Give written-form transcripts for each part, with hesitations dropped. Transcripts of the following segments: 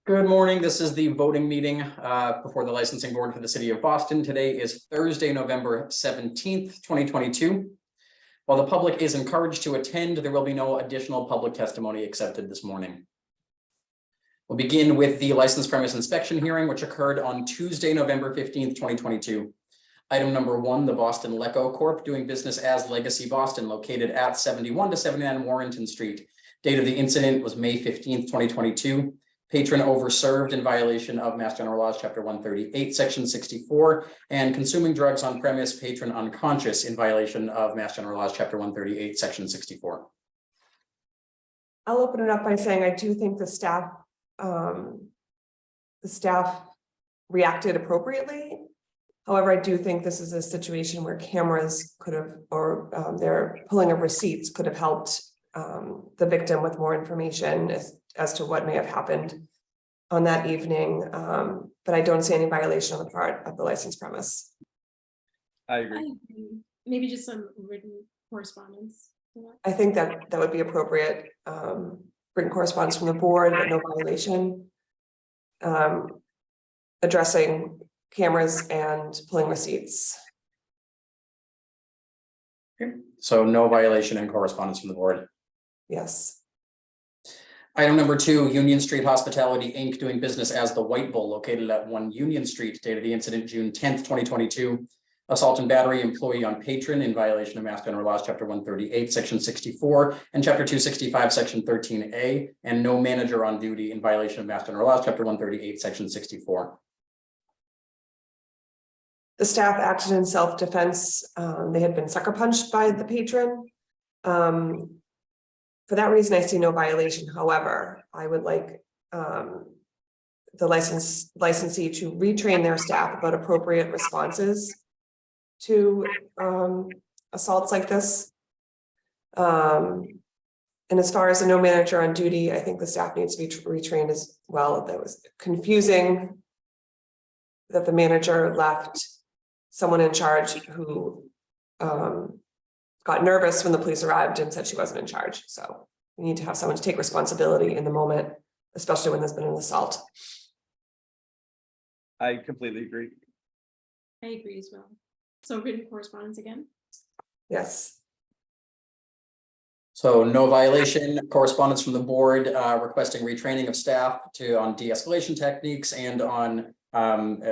Good morning. This is the voting meeting before the licensing board for the city of Boston. Today is Thursday, November 17th, 2022. While the public is encouraged to attend, there will be no additional public testimony accepted this morning. We'll begin with the license premise inspection hearing, which occurred on Tuesday, November 15th, 2022. Item number 1, the Boston Leco Corp. Doing business as Legacy Boston, located at 71 to 79 Warrenton Street. Date of the incident was May 15th, 2022. Patron overserved in violation of Mass General Laws, Chapter 138, Section 64, and consuming drugs on premise, patron unconscious in violation of Mass General Laws, Chapter 138, Section 64. I'll open it up by saying I do think the staff reacted appropriately. However, I do think this is a situation where cameras could have, or their pulling of receipts could have helped the victim with more information as to what may have happened on that evening. But I don't see any violation on the part of the licensed premise. I agree. Maybe just some written correspondence. I think that would be appropriate. Written correspondence from the board, but no violation. Addressing cameras and pulling receipts. Okay. So no violation and correspondence from the board. Yes. Item number 2, Union Street Hospitality Inc. doing business as the White Bull, located at 1 Union Street. Date of the incident, June 10th, 2022. Assault and battery employee on patron in violation of Mass General Laws, Chapter 138, Section 64, and Chapter 265, Section 13A, and no manager on duty in violation of Mass General Laws, Chapter 138, Section 64. The staff acted in self-defense. They had been sucker punched by the patron. For that reason, I see no violation. However, I would like the licensee to retrain their staff about appropriate responses to assaults like this. And as far as a no manager on duty, I think the staff needs to be retrained as well. That was confusing that the manager left someone in charge who got nervous when the police arrived and said she wasn't in charge. So we need to have someone to take responsibility in the moment, especially when there's been an assault. I completely agree. I agree as well. So written correspondence again. Yes. So no violation, correspondence from the board requesting retraining of staff on de-escalation techniques and on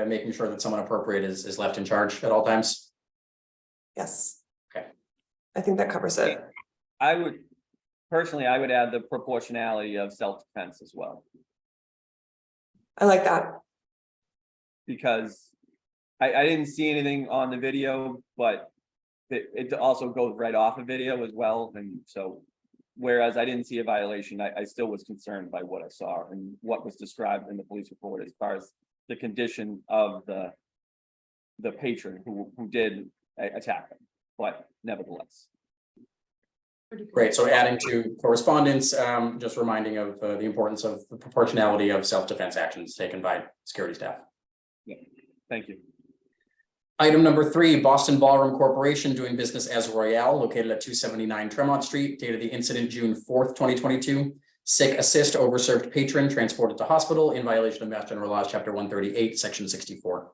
making sure that someone appropriate is left in charge at all times. Yes. Okay. I think that covers it. I would add the proportionality of self-defense as well, I like that. because I didn't see anything on the video, but it also goes right off a video as well. And so, whereas I didn't see a violation, I still was concerned by what I saw and what was described in the police report as far as the condition of the patron who did attack him, but nevertheless. Great. So adding to correspondence, just reminding of the importance of the proportionality of self-defense actions taken by security staff. Yeah, thank you. Item number 3, Boston Ballroom Corporation doing business as Royale, located at 279 Tremont Street. Date of the incident, June 4th, 2022. Sick assist overserved patron transported to hospital in violation of Mass General Laws, Chapter 138, Section 64.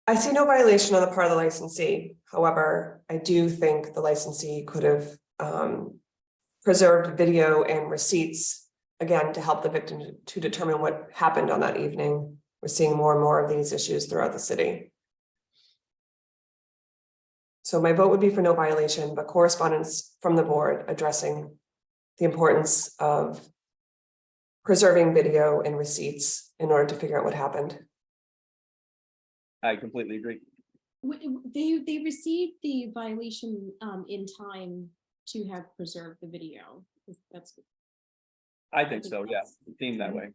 I see no violation on the part of the licensee. However, I do think the licensee could have preserved video and receipts, again, to help the victim to determine what happened on that evening. We're seeing more and more of these issues throughout the city. So my vote would be for no violation, but correspondence from the board addressing the importance of preserving video and receipts in order to figure out what happened. I completely agree. They received the violation in time to have preserved the video. That's. I think so, yeah, it seemed that way.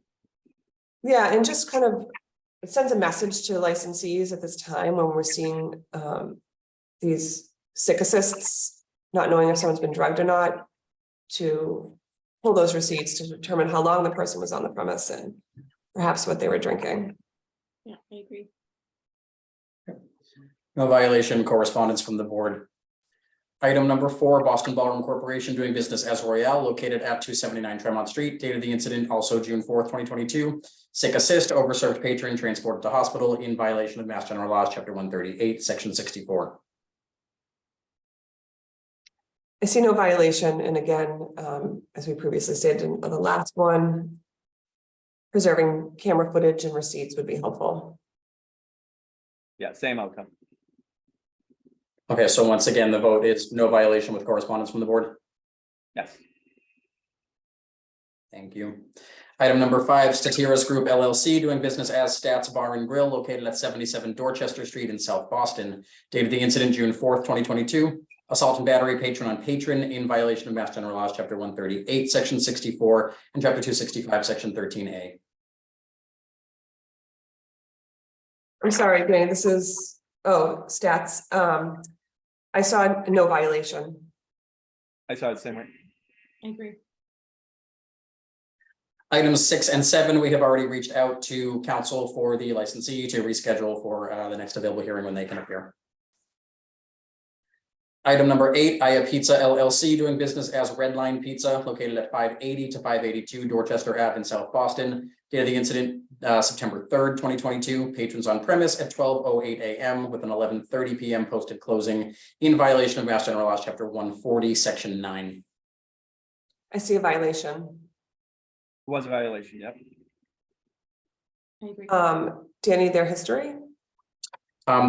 Yeah, and just kind of, it sends a message to licensees at this time when we're seeing these sick assists, not knowing if someone's been drugged or not, to pull those receipts to determine how long the person was on the premise and perhaps what they were drinking. Yeah, I agree. No violation, correspondence from the board. Item number 4, Boston Ballroom Corporation doing business as Royale located at 279 Tremont Street. Date of the incident also June 4th, 2022. Sick assist, overserved patron transported to hospital in violation of Mass General Laws, Chapter 138, Section 64. I see no violation, and again, as we previously stated in the last one, preserving camera footage and receipts would be helpful. Yeah, same outcome. Okay, so once again, the vote is no violation with correspondence from the board. Yes. Thank you. Item number 5, Statiras Group LLC doing business as Stats Bar and Grill located at 77 Dorchester Street in South Boston. Date of the incident, June 4th, 2022. Assault and battery, patron on patron in violation of Mass General Laws, Chapter 138, Section 64, and Chapter 265, Section 13A. I'm sorry, Danny, this is, stats. I saw no violation. I saw it the same way. I agree. Items 6 and 7, we have already reached out to counsel for the licensee to reschedule for the next available hearing when they can appear. Item number 8, Aya Pizza LLC doing business as Redline Pizza located at 580 to 582 Dorchester Ave in South Boston. Date of the incident, September 3rd, 2022. Patrons on premise at 12:08 a.m. with an 11:30 p.m. posted closing in violation of Mass General Laws, Chapter 140, Section 9. I see a violation. Was a violation, yep. I agree. Danny, their history?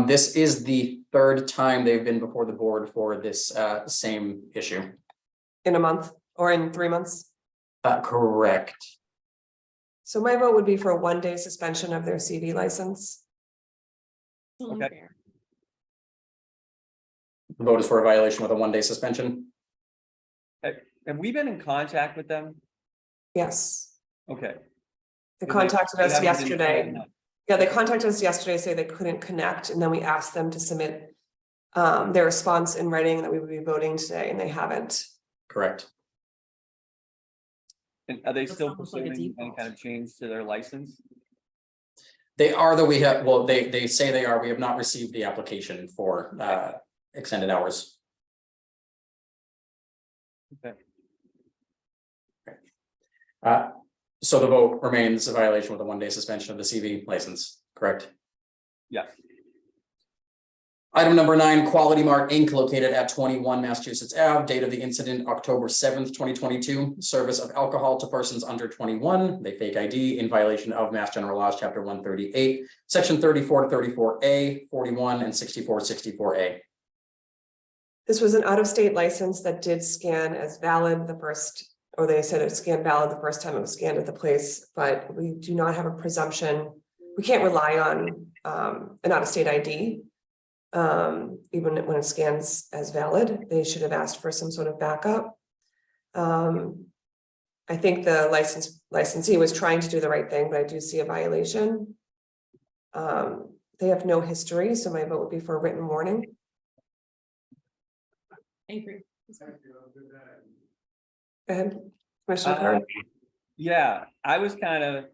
This is the 3rd time they've been before the board for this same issue. In a month or in 3 months? Correct. So my vote would be for a 1-day suspension of their CV license. Totally Okay. fair. The vote is for a violation with a 1-day suspension. Have we been in contact with them? Yes, Okay. they contacted They us haven't been yesterday. following up. Yeah, they contacted us yesterday, say they couldn't connect, and then we asked them to submit their response in writing that we would be voting today, and they haven't. Correct. And are they That's still almost like a pursuing any default. kind of change to their license? They are, though we have, well, they say they are, we have not received the application for extended hours. Okay. So the vote remains a violation with a 1-day suspension of the CV license, correct? Yes. Item number 9, Quality Mart Inc. located at 21 Massachusetts Ave. Date of the incident, October 7th, 2022. Service of alcohol to persons under 21. They fake ID in violation of Mass General Laws, Chapter 138, Section 34 to 34A, 41, and 6464A. This was an out-of-state license that did scan as valid the first, or they said it scanned valid the first time it was scanned at the place, but we do not have a presumption. We can't rely on an out-of-state ID. Even when it scans as valid, they should have asked for some sort of backup. I think the licensee was trying to do the right thing, but I do see a violation. They have no history, so my vote would be for a written warning. I agree. Go ahead, Commissioner Curran. Yeah, I was kind of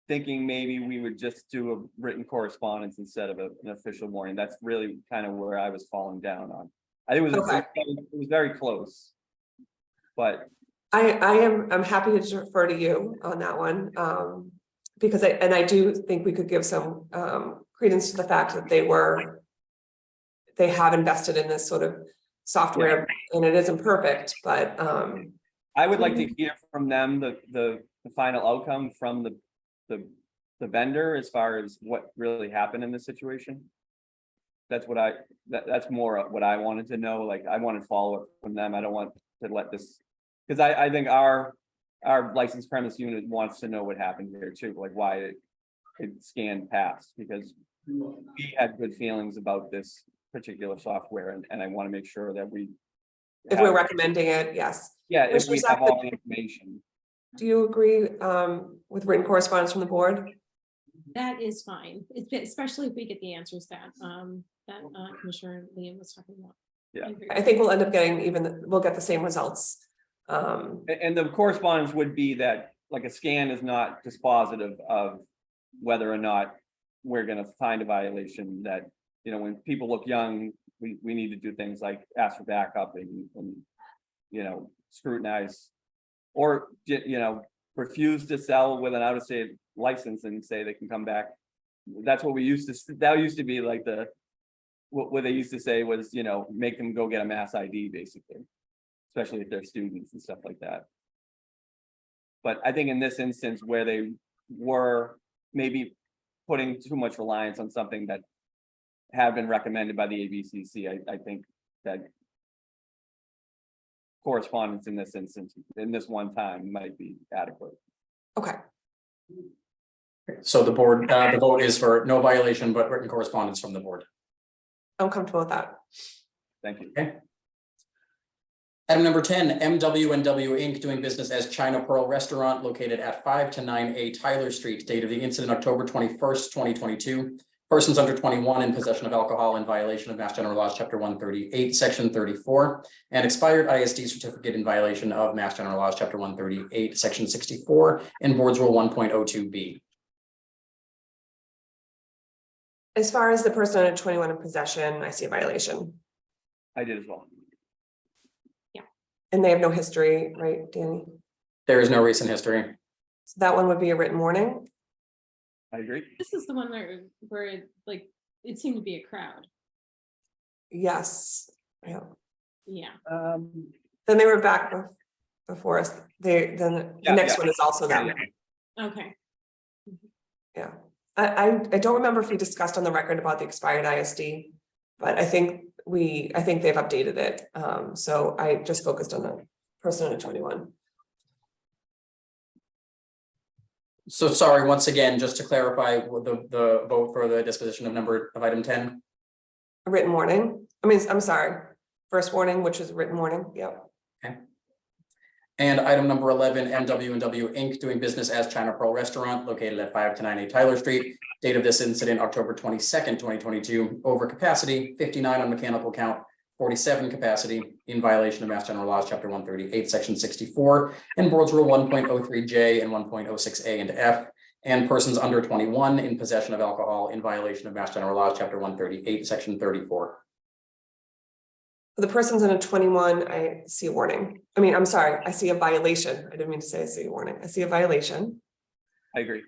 thinking maybe we would just do a written correspondence instead of an official warning. That's really kind of where I was falling down on. I think it was very close. But I'm happy to defer to you on that one. Because I do think we could give some credence to the fact that they have invested in this sort of software, and it isn't perfect, but I would like to hear from them the final outcome from the vendor as far as what really happened in this situation. That's what that's more what I wanted to know. Like, I wanted follow-up from them. I don't want to let this, because I think our licensed premise unit wants to know what happened here too, like why it scanned past, because we had good feelings about this particular software, and I want to make sure that if we're recommending it, yes. yeah, if we Commissioner have Sackett, all the information. do you agree with written correspondence from the board? That is fine, especially if we get the answers that Commissioner Liam was talking about. Yeah. agree. I think we'll end up getting we'll get the same results. And the correspondence would be that, like, a scan is not dispositive of whether or not we're gonna find a violation, that you know, when people look young, we need to do things like ask for backup and you know, scrutinize. Or, you know, refuse to sell with an out-of-state license and say they can come back. That's what we used to, that used to be like what they used to say was, you know, make them go get a mass ID, basically. Especially if they're students and stuff like that. But I think in this instance where they were maybe putting too much reliance on something that have been recommended by the ABCC, I think that correspondence in this instance, in this one time, might be adequate. Okay, So the board, the vote is for no violation, but written correspondence from the board. I'm comfortable with that. Thank you. Item number 10, MW&W Inc. doing business as China Pearl Restaurant located at 5 to 9A Tyler Street, date of the incident October 21st, 2022. Persons under 21 in possession of alcohol in violation of Mass General Laws, Chapter 138, Section 34, and expired ISD certificate in violation of Mass General Laws, Chapter 138, Section 64, and Board's Rule 1.02B. As far as the person under 21 in possession, I see a violation. I did as well. And they have no history, right, Danny? There is no recent history. So that one would be a written warning. I agree. This is the one where like, it seemed to be a crowd. Yes. Yeah. Then they were back before us. Then the Yeah, next yeah. one is also them. Okay. Yeah. I don't remember if we discussed on the record about the expired ISD, but I think they've updated it. So I just focused on the person under 21. So sorry, once again, just to clarify, the vote for the disposition of item 10. A written warning. I'm sorry. First warning, which is a written warning. Yep. And item number 11, MW&W Inc. doing business as China Pearl Restaurant located at 5 to 9A Tyler Street. Date of this incident, October 22nd, 2022. Over capacity, 59 on mechanical count, 47 capacity in violation of Mass General Laws, Chapter 138, Section 64, and Board's Rule 1.03J and 1.06A and F. And persons under 21 in possession of alcohol in violation of Mass General Laws, Chapter 138, Section 34. For the persons under 21, I see a warning. I'm sorry, I see a violation. I didn't mean to say I see a warning. I see a violation. I agree.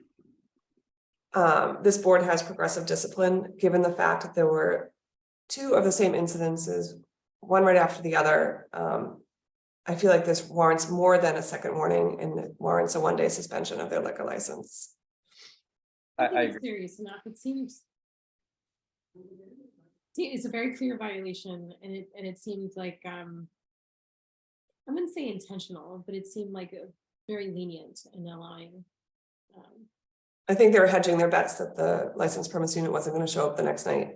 This board has progressive discipline, given the fact that there were two of the same incidences, one right after the other. I feel like this warrants more than a second warning and it warrants a one-day suspension of their liquor license. I think I it's agree. serious enough. It seems. It's a very clear violation and it seemed like, I wouldn't say intentional, but it seemed like a very lenient in allowing. I think they were hedging their bets that the license premise unit wasn't going to show up the next night.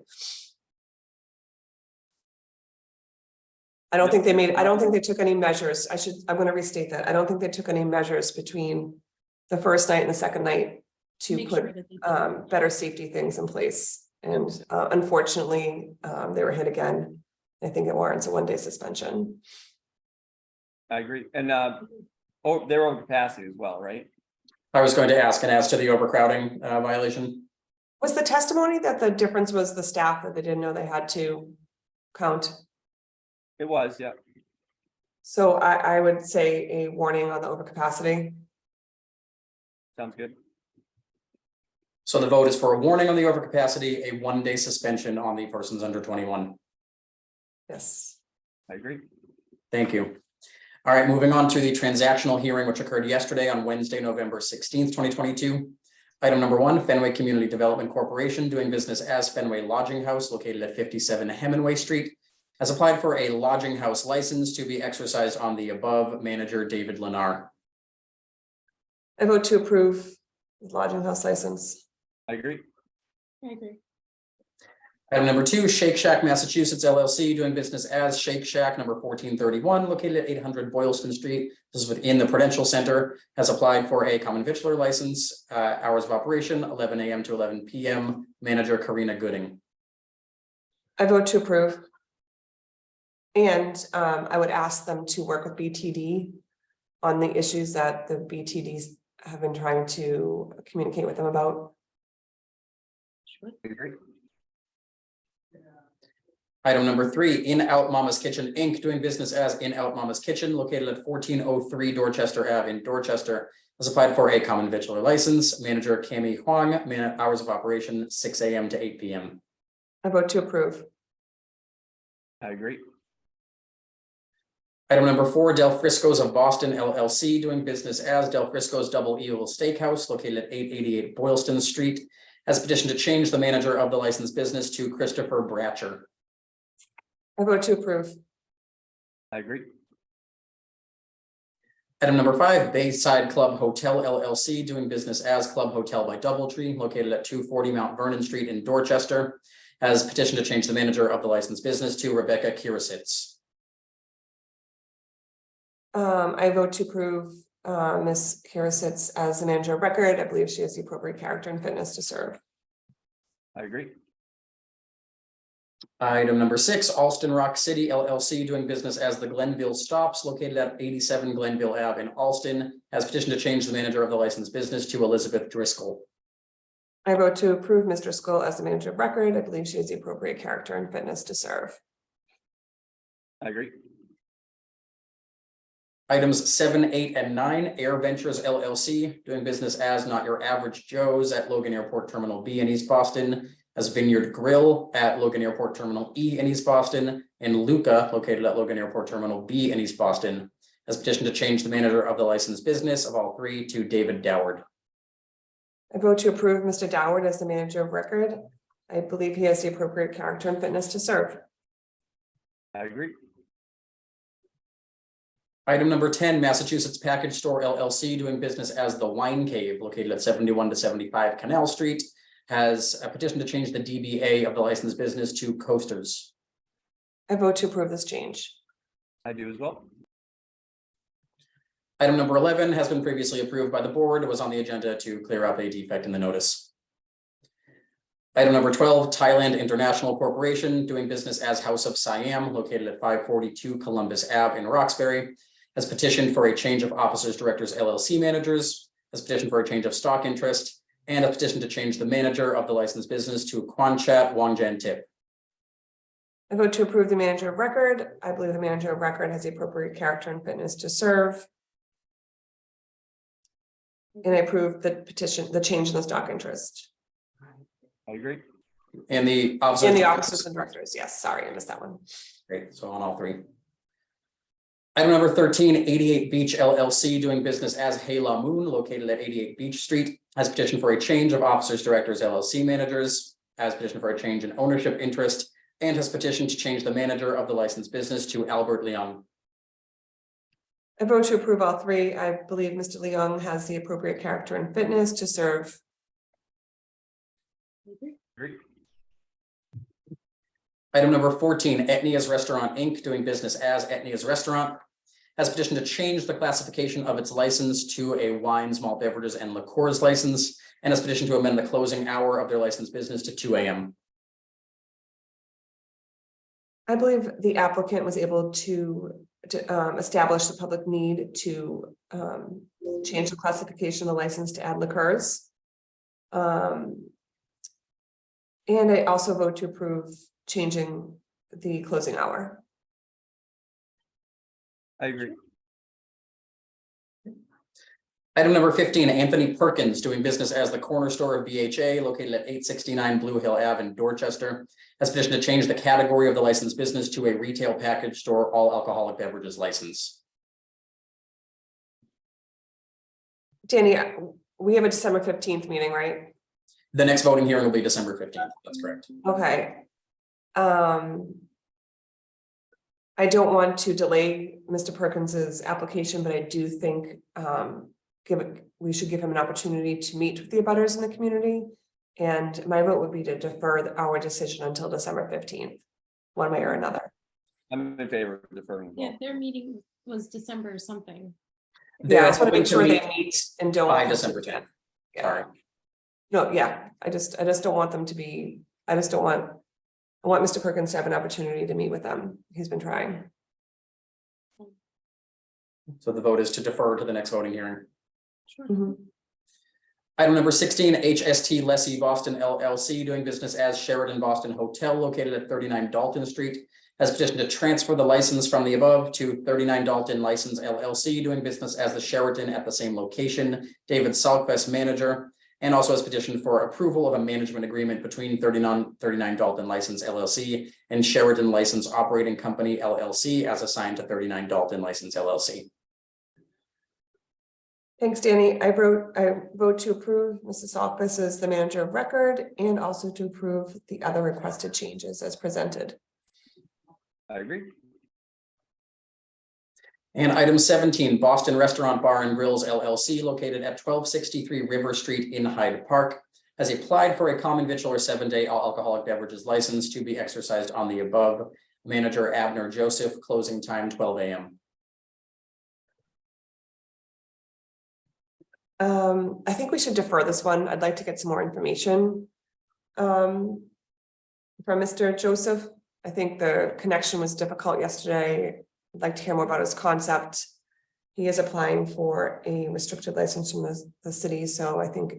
I don't think they took any measures. I'm going to restate that. I don't think they took any measures between the first night and the second night to Make put sure that they did. better safety things in place. And unfortunately, they were hit again. I think it warrants a one-day suspension. I agree. And they're over capacity as well, right? I was going to ask, and as to the overcrowding violation. Was the testimony that the difference was the staff that they didn't know they had to count? It was, yeah. So I would say a warning on the overcapacity. Sounds good. So the vote is for a warning on the overcapacity, a one-day suspension on the persons under 21. Yes. I agree. Thank you. All right, moving on to the transactional hearing, which occurred yesterday on Wednesday, November 16th, 2022. Item number 1, Fenway Community Development Corporation doing business as Fenway Lodging House located at 57 Hemingway Street has applied for a lodging house license to be exercised on the above manager David Lennar. I vote to approve the lodging house license. I agree. I agree. Item number 2, Shake Shack Massachusetts LLC doing business as Shake Shack number 1431 located at 800 Boylston Street. This is within the Prudential Center, has applied for a common victular license, hours of operation 11 a.m. to 11 p.m. Manager Karina Gooding. I vote to approve. And I would ask them to work with BTD on the issues that the BTDs have been trying to communicate with them about. I agree. Item number 3, In Out Mama's Kitchen Inc., doing business as In Out Mama's Kitchen, located at 1403 Dorchester Ave in Dorchester, has applied for a common victular license. Manager Cami Huang, hours of operation 6 a.m. to 8 p.m. I vote to approve. I agree. Item number 4, Del Frisco's of Boston LLC, doing business as Del Frisco's Double Eagle Steakhouse, located at 888 Boylston Street, has petitioned to change the manager of the licensed business to Christopher Bratcher. I vote to approve. I agree. Item number 5, Bayside Club Hotel LLC, doing business as Club Hotel by Doubletree, located at 240 Mount Vernon Street in Dorchester, has petitioned to change the manager of the licensed business to Rebecca Kirasitz. I vote to approve Ms. Karasitz as the manager of record. I believe she has the appropriate character and fitness to serve. I agree. Item number 6, Alston Rock City LLC, doing business as the Glenville Stops, located at 87 Glenville Ave in Alston, has petitioned to change the manager of the licensed business to Elizabeth Driscoll. I vote to approve Ms. Driscoll as the manager of record. I believe she has the appropriate character and fitness to serve. I agree. Items 7, 8, and 9, Air Ventures LLC, doing business as Not Your Average Joe's at Logan Airport Terminal B in East Boston, as Vineyard Grill at Logan Airport Terminal E in East Boston, and Luca, located at Logan Airport Terminal B in East Boston, has petitioned to change the manager of the licensed business of all 3 to David Doward. I vote to approve Mr. Doward as the manager of record. I believe he has the appropriate character and fitness to serve. I agree. Item number 10, Massachusetts Package Store LLC, doing business as The Wine Cave, located at 71 to 75 Canal Street, has a petition to change the DBA of the licensed business to Coasters. I vote to approve this change. I do as well. Item number 11 has been previously approved by the board. It was on the agenda to clear up a defect in the notice. Item number 12, Thailand International Corporation, doing business as House of Siam, located at 542 Columbus Ave in Roxbury, has petitioned for a change of officers, directors, LLC managers, has petitioned for a change of stock interest, and a petition to change the manager of the licensed business to Kwanchat Wangjan Tip. I vote to approve the manager of record. I believe the manager of record has the appropriate character and fitness to serve. And I approve the petition, the change in the stock interest. I agree. And the officers. And the officers and directors. Yes, sorry, I missed that one. Great, so on all 3. Item number 13, 88 Beach LLC, doing business as Hey La Moon, located at 88 Beach Street, has petitioned for a change of officers, directors, LLC managers, has petitioned for a change in ownership interest, and has petitioned to change the manager of the licensed business to Albert Leong. I vote to approve all 3. I believe Mr. Leong has the appropriate character and fitness to serve. Agree. Item number 14, Etnia's Restaurant Inc., doing business as Etnia's Restaurant, has petitioned to change the classification of its license to a wine, small beverages, and liqueurs license, and has petitioned to amend the closing hour of their licensed business to 2 a.m. I believe the applicant was able to establish the public need to change the classification of the license to add liqueurs. And I also vote to approve changing the closing hour. I agree. Item number 15, Anthony Perkins, doing business as the corner store of BHA, located at 869 Blue Hill Ave in Dorchester, has petitioned to change the category of the licensed business to a retail package store all alcoholic beverages license. Danny, we have a December 15th meeting, right? The next voting hearing will be December 15th. That's correct. Okay. I don't want to delay Mr. Perkins's application, but I do think we should give him an opportunity to meet with the abutters in the community. And my vote would be to defer our decision until December 15th, one way or another. I'm in favor of deferring. Yeah, their meeting was December something. Yeah, I just want to hoping make sure they meet meet and don't. by December 10th. Yeah. Sorry. No, yeah, I just don't want them to be, I want Mr. Perkins to have an opportunity to meet with them. He's been trying. So the vote is to defer to the next voting hearing. Sure. Mhm. Item number 16, HST Lessee Boston LLC doing business as Sheraton Boston Hotel located at 39 Dalton Street. Has petitioned to transfer the license from the above to 39 Dalton License LLC doing business as the Sheraton at the same location. David Salquest, manager, and also has petitioned for approval of a management agreement between 39 Dalton License LLC and Sheraton License Operating Company LLC as assigned to 39 Dalton License LLC. Thanks, Danny. I vote to approve Mrs. Salquist as the manager of record and also to approve the other requested changes as presented. I agree. And item 17, Boston Restaurant Bar and Grills LLC located at 1263 River Street in Hyde Park has applied for a common victual or 7-day all alcoholic beverages license to be exercised on the above. Manager Abner Joseph, closing time 12 a.m. I think we should defer this one. I'd like to get some more information from Mr. Joseph. I think the connection was difficult yesterday. I'd like to hear more about his concept. He is applying for a restricted license from the city, so I think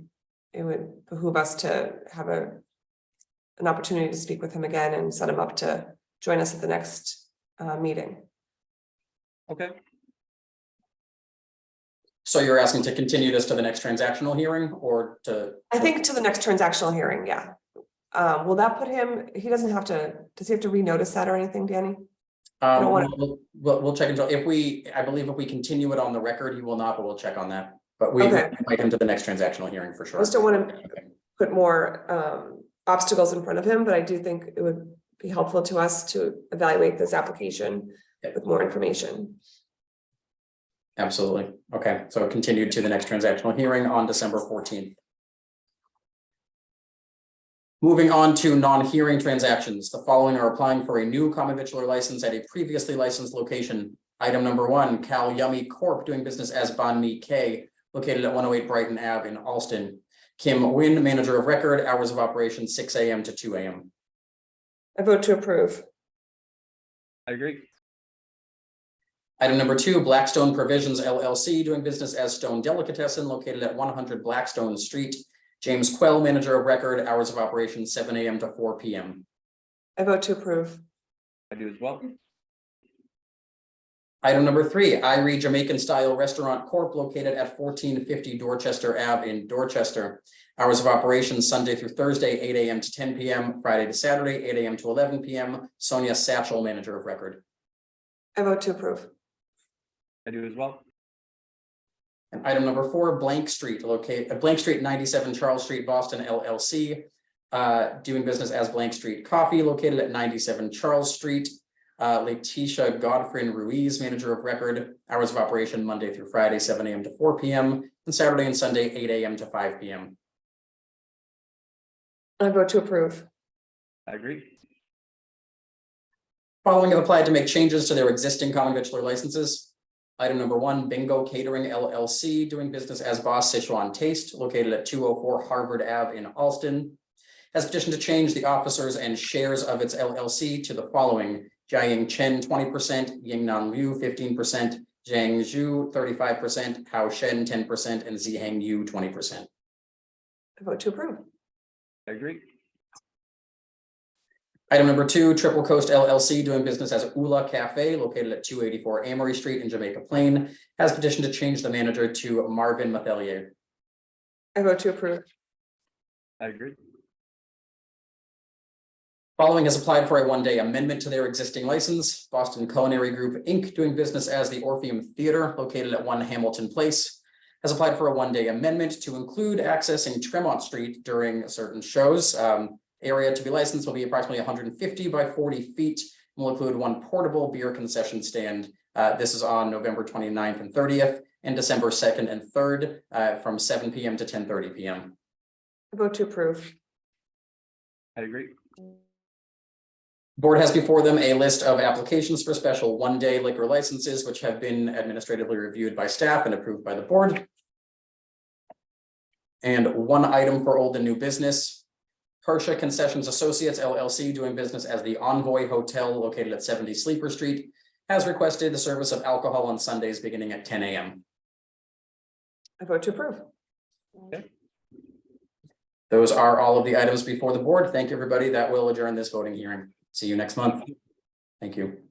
it would behoove us to have an opportunity to speak with him again and set him up to join us at the next meeting. Okay. So you're asking to continue this to the next transactional hearing or to? I think to the next transactional hearing, yeah. Will that put him, he doesn't have to, does he have to renotice that or anything, Danny? don't wanna- We'll check until I believe if we continue it on the record, he will not, but we'll check on that. But we will Okay. invite him to the next transactional hearing for I sure. just don't want to put more obstacles in front of him, but I do think it would be helpful to us to evaluate this application Yep. with more information. Absolutely. Okay, so continued to the next transactional hearing on December 14th. Moving on to non-hearing transactions, the following are applying for a new common victualler license at a previously licensed location. Item number 1, Cal Yummy Corp. Doing business as Banh Mi K, located at 108 Brighton Ave in Alston. Kim Nguyen, manager of record, hours of operation 6 a.m. to 2 a.m. I vote to approve. I agree. Item number 2, Blackstone Provisions LLC, doing business as Stone Delicatessen, located at 100 Blackstone Street. James Quell, manager of record, hours of operation 7 a.m. to 4 p.m. I vote to approve. I do as well. Item number 3, Irie Jamaican Style Restaurant Corp. Located at 1450 Dorchester Ave in Dorchester. Hours of operation Sunday through Thursday, 8 a.m. to 10 p.m. Friday to Saturday, 8 a.m. to 11 p.m. Sonia Satchel, manager of record. I vote to approve. I do as well. And item number 4, Blank Street, Blank Street 97 Charles Street, Boston LLC. Doing business as Blank Street Coffee, located at 97 Charles Street. Letitia Godfrey Ruiz, manager of record, hours of operation Monday through Friday, 7 a.m. to 4 p.m. and Saturday and Sunday, 8 a.m. to 5 p.m. I vote to approve. I agree. Following have applied to make changes to their existing common victualler licenses. Item number 1, Bingo Catering LLC, doing business as Boss Sichuan Taste, located at 204 Harvard Ave in Alston. Has petitioned to change the officers and shares of its LLC to the following: Jiaying Chen 20%, Yingnan Liu 15%, Zhang Zhu 35%, Hao Shen 10%, and Ziheng Yu 20%. I vote to approve. I agree. Item number 2, Triple Coast LLC, doing business as Ula Cafe, located at 284 Amory Street in Jamaica Plain, has petitioned to change the manager to Marvin Mathelier. I vote to approve. I agree. Following has applied for a 1-day amendment to their existing license. Boston Culinary Group, Inc., doing business as the Orpheum Theater, located at 1 Hamilton Place, has applied for a 1-day amendment to include accessing Tremont Street during certain shows. Area to be licensed will be approximately 150 by 40 feet. Will include 1 portable beer concession stand. This is on November 29th and 30th and December 2nd and 3rd from 7 p.m. to 10:30 p.m. I vote to approve. I agree. Board has before them a list of applications for special 1-day liquor licenses, which have been administratively reviewed by staff and approved by the board. And 1 item for old and new business. Hersha Concessions Associates LLC, doing business as the Envoy Hotel, located at 70 Sleeper Street, has requested the service of alcohol on Sundays beginning at 10 a.m. I vote to approve. Okay. Those are all of the items before the board. Thank you, everybody. That will adjourn this voting hearing. See you next month. Thank you.